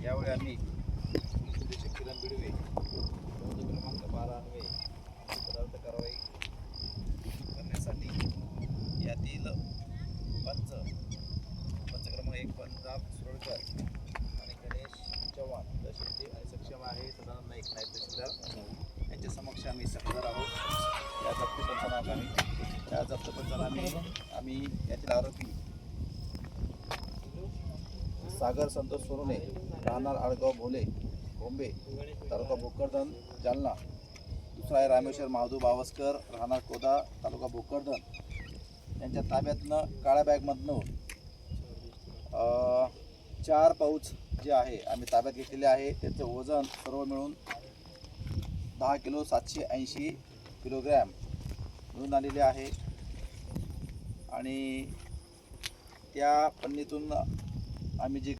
यावेळी आम्ही किरण बिडवे क्रमांक 12 अन्वये पदार्थ कारवाई करण्यासाठी यातील पंच क्रमांक 1 पंजाब सुरळकर आणि गणेश चव्हाण तहसीलचे आणि सक्षम आहे सदानंद नाईक नायब तहसीलदार यांच्या समक्ष आम्ही सादर आहोत. या जप्ती पंचनामे या जप्त पंचनामे आम्ही यातील आरोपी सागर संतोष सोनवणे राहणार आडगाव भोले बोंबे तालुका भोकरदन जालना. दुसरा आहे रामेश्वर महादेव बावस्कर राहणार कोदा तालुका भोकरदन. यांच्या ताब्यातनं काळ्या बॅगमधनं 4 पाऊच जे आहे आम्ही ताब्यात घेतलेले आहे. त्याचं वजन सर्व मिळून 10 किलो 780 किलोग्रॅम मिळून आलेले आहे. आणि त्या पन्नीतून आम्ही जे